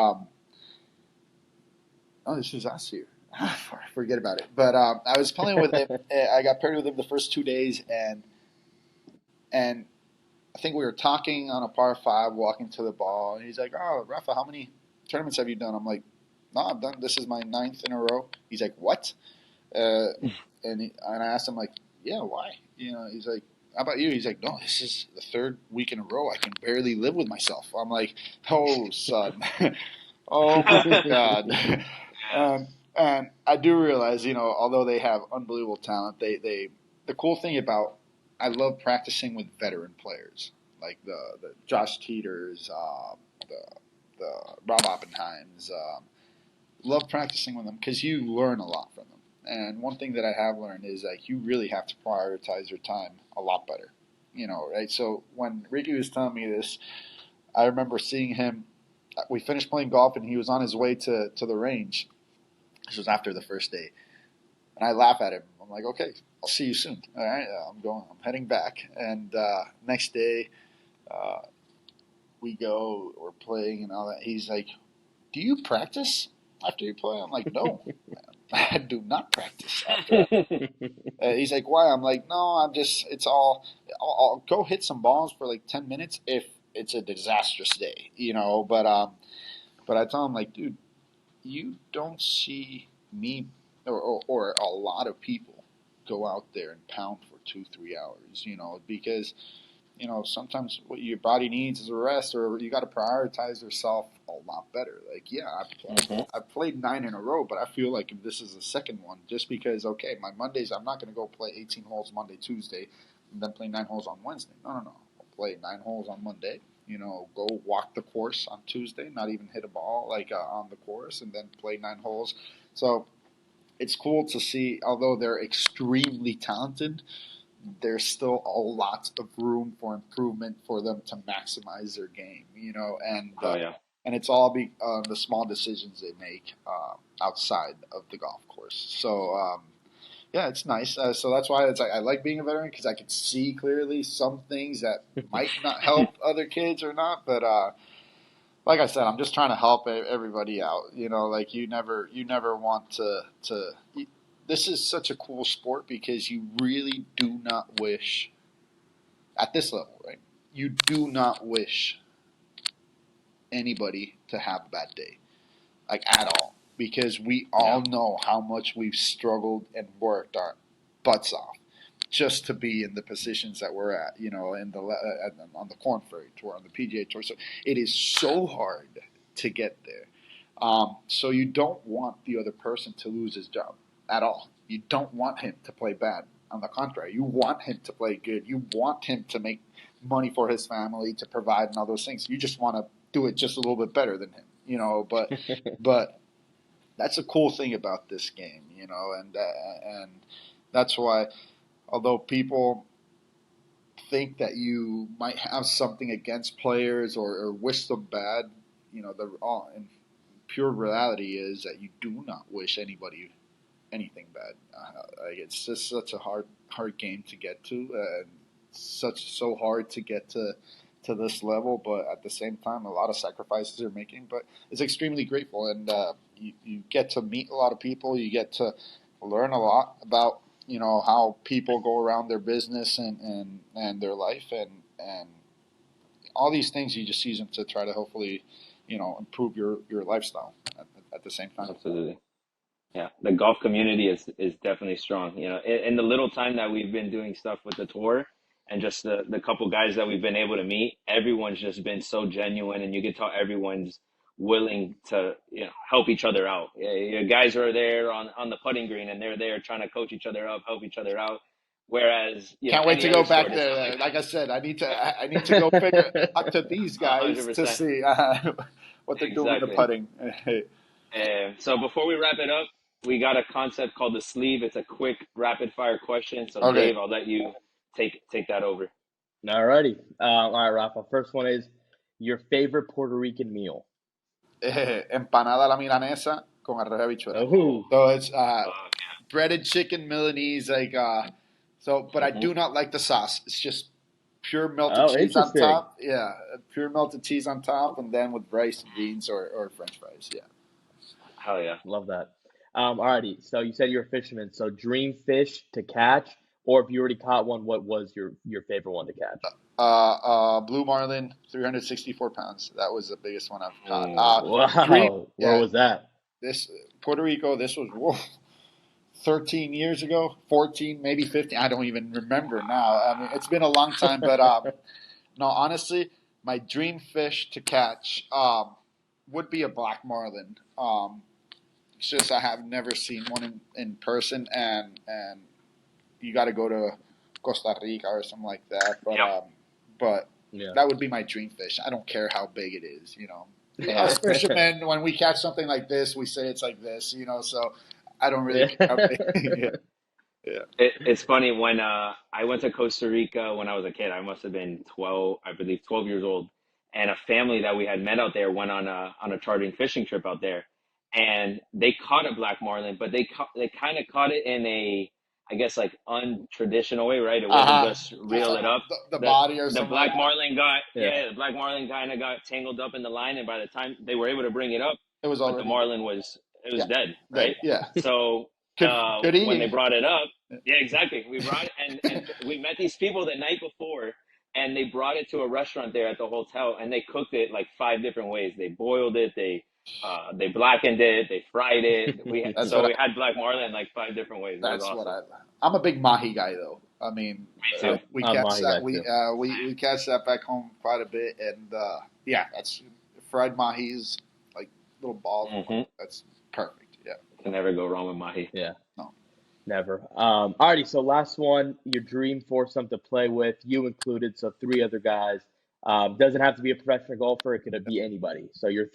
this was last year. Forget about it. But I was playing with him. I got paired with him the first 2 days, and I think we were talking on a par five, walking to the ball, and he's like, "Oh, Rafa, how many tournaments have you done?" I'm like, "No, I've done. This is my ninth in a row." He's like, "What?" Uh, and I asked him like, "Yeah, why?" He's like, "How about you?" He's like, "No, this is the third week in a row. I can barely live with myself." I'm like, "Oh, son, oh my God." And I do realize, although they have unbelievable talent, the cool thing about I love practicing with veteran players like the Josh Teeters, the Rob Oppenheims. Love practicing with them because you learn a lot from them. And one thing that I have learned is like you really have to prioritize your time a lot better. Right? So when Ricky was telling me this, I remember seeing him. We finished playing golf and he was on his way to the range. This was after the first day, and I laugh at him. I'm like, okay, I'll see you soon. All right, I'm heading back. And next day, uh, we're playing and all that. He's like, do you practice after you play? I'm like, no, I do not practice after. He's like, why? I'm like, no, it's all, I'll go hit some balls for like 10 minutes if it's a disastrous day, but I tell him like, dude, you don't see me or a lot of people go out there and pound for 2-3 hours, because sometimes what your body needs is a rest, or you got to prioritize yourself a lot better. Like, yeah, Hmm. I've played 9 in a row, but I feel like if this is the second one, just because, okay, my Mondays, I'm not going to go play 18 holes Monday, Tuesday, and then play 9 holes on Wednesday. No. I'll play 9 holes on Monday, go walk the course on Tuesday, not even hit a ball like on the course, and then play 9 holes. So it's cool to see, although they're extremely talented, there's still a lot of room for improvement for them to maximize their game, Oh yeah. and it's all the small decisions they make outside of the golf course. So yeah, it's nice. So that's why it's like I like being a veteran because I can see clearly some things that might not help other kids or not, but like I said, I'm just trying to help everybody out. Like you never want to. This is such a cool sport because you really do not wish at this level, right? You do not wish anybody to have a bad day, like at all, because we Yeah. all know how much we've struggled and worked our butts off just to be in the positions that we're at, in on the Corn Ferry Tour, on the PGA Tour. So it is so hard to get there. So you don't want the other person to lose his job at all. You don't want him to play bad. On the contrary, you want him to play good. You want him to make money for his family, to provide, and all those things. You just want to do it just a little bit better than him, But that's a cool thing about this game, and that's why, although people think that you might have something against players or wish them bad, in pure reality is that you do not wish anybody anything bad. It's just such a hard game to get to, and so hard to get to this level. But at the same time, a lot of sacrifices are making. But it's extremely grateful, and you get to meet a lot of people. You get to learn a lot about how people go around their business and their life and all these things. You just use them to try to hopefully improve your lifestyle at the same time. Absolutely. Yeah, the golf community is definitely strong. In the little time that we've been doing stuff with the tour, and just the couple guys that we've been able to meet, everyone's just been so genuine, and you can tell everyone's willing to help each other out. Yeah, your guys are there on the putting green, and they're there trying to coach each other up, help each other out. Whereas Can't wait any to other go back sport, it's not there. like Like I said, I need to go figure out to these a guys hundred to percent. see what they're doing with the Exactly. putting. So before we wrap it up, we got a concept called the sleeve. It's a quick rapid fire question. So Okay. Dave, I'll let you take that over. Alrighty. All right, Rafa. First one is your favorite Puerto Rican meal. Empanada a la milanesa con arroz de habichuela. Oh, So it's Uh, breaded chicken Milanese, but I mhm. do not like the sauce. It's just pure melted oh, cheese on interesting. top. Yeah, pure melted cheese on top, and then with rice and beans or French fries. Yeah. Hell yeah. Love that. Alrighty. So you said you're a fisherman. So dream fish to catch, or if you already caught one, what was your favorite one to catch? Blue marlin, 364 pounds. That was the biggest one I've caught. Dream, Wow. Where yeah. was that? This Puerto Rico. This was 13 years ago, 14, maybe 15. I don't even remember now. I mean, it's been a long time, but no, honestly, my dream fish to catch would be a black marlin. It's just I have never seen one in person, and you got to go to Costa Rica or something like that. Yep. But Yeah. that would be my dream fish. I don't care how big it is. Us fishermen, when we catch something like this, we say it's like this. So I don't really care how big. Yeah, yeah. It's funny when I went to Costa Rica when I was a kid. I must have been 12, I believe 12 years old. And a family that we had met out there went on a chartering fishing trip out there, and they caught a black marlin, but they kind of caught it in a, I guess, like untraditional way, right? It wasn't Uh-huh. just reel it up. The The body or the something like black that. marlin got Yeah. the black marlin kind of got tangled up in the line, and by the time they were able to bring it up, It was but the already marlin was it was yeah, dead, dead. right? Yeah. So Good when they eating. brought it up, yeah, exactly. We brought it, and we met these people the night before, and they brought it to a restaurant there at the hotel, and they cooked it like five different ways. They boiled it, they blackened it, they fried it. That's So what we had black marlin like five different ways. It was That's what awesome. I'm a big mahi guy though. I mean, Me too. we I'm catch Mahi that guy too. we catch that back home quite a bit, and yeah, that's fried mahis like little balls. Hmm. That's perfect. Yeah. Can never go wrong with mahi. Yeah. No. Never. Alrighty, so last one, your dream foursome to play with, you included, so three other guys. Doesn't have to be a professional golfer; it could be anybody. So your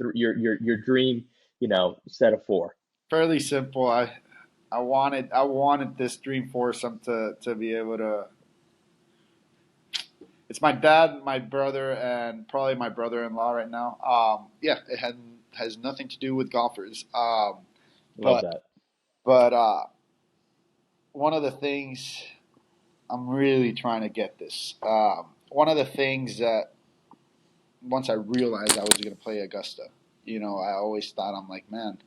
dream, set of four. Fairly simple. I wanted this dream foursome to be able to. It's my dad, my brother, and probably my brother-in-law right now. Yeah, it has nothing to do with golfers. Love But that. but one of the things I'm really trying to get this. One of the things that once I realized I was going to play Augusta, I always thought I'm like, man,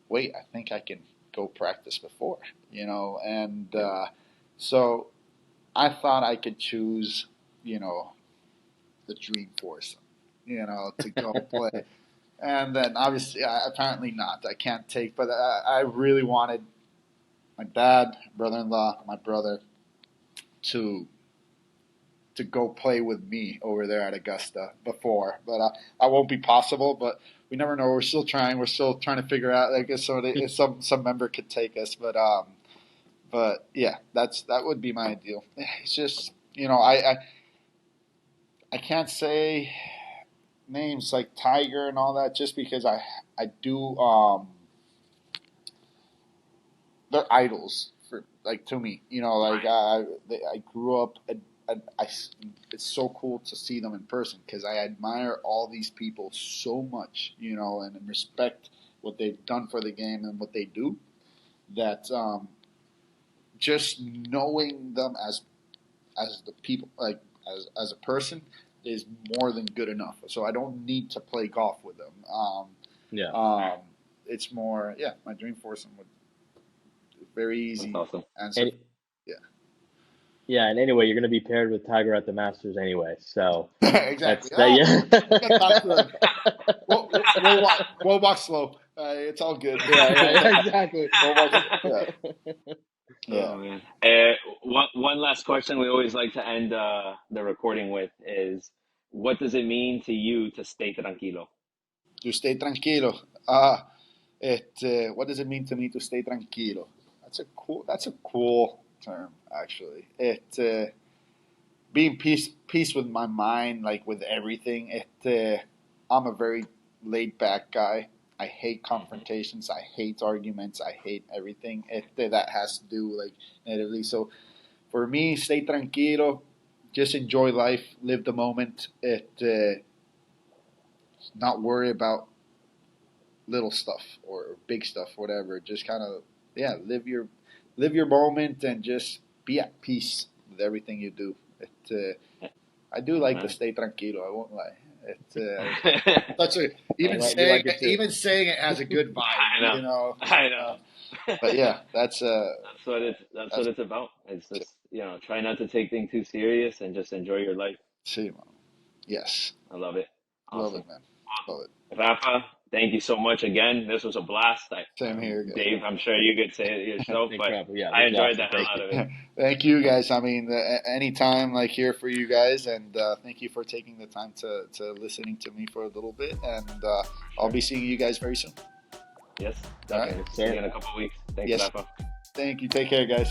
wait, I think I can go practice before, and so I thought I could choose, the dream foursome, to go play. And then obviously, apparently not. I can't take, but I really wanted my dad, brother-in-law, my brother to go play with me over there at Augusta before, but I won't be possible. But we never know. We're still trying. We're still trying to figure out. I guess if some member could take us, but yeah, that would be my ideal. It's just I can't say names like Tiger and all that just because I do they're idols for like to me. Like I grew up and it's so cool to see them in person because I admire all these people so much, and respect what they've done for the game and what they do. That just knowing them as the people, like as a person, is more than good enough. So I don't need to play golf with them. It's more, my dream foursome would very easy That's awesome. answer. And, and anyway, you're going to be paired with Tiger at the Masters anyway. So exactly. We'll walk slow. It's all good. Yeah, exactly. Oh man. One last question we always like to end the recording with is, what does it mean to you to stay tranquilo? To stay tranquilo. What does it mean to me to stay tranquilo? That's a cool term, actually. Being peace with my mind, like with everything. I'm a very laid back guy. I hate confrontations. I hate arguments. I hate everything that has to do like negatively. So for me, stay tranquilo. Just enjoy life. Live the moment. Not worry about little stuff or big stuff, whatever. Just kind of live your moment and just be at peace with everything you do. I do like to stay tranquilo. I won't lie. Even saying it has a good vibe. I know. But yeah, that's what it's about. It's just try not to take things too serious and just enjoy your life. See, yes, I love it. Awesome. Love it, man. Love it. Rafa, thank you so much again. This was a blast. Same here, guys. Dave. I'm sure you could say it yourself, but I enjoyed the hell out of it. Thank you, guys. I mean, anytime like here for you guys, and thank you for taking the time to listening to me for a little bit, and I'll be seeing you guys very soon. Yes, definitely. See you in a couple of weeks. Thanks, Rafa. Thank you. Take care, guys.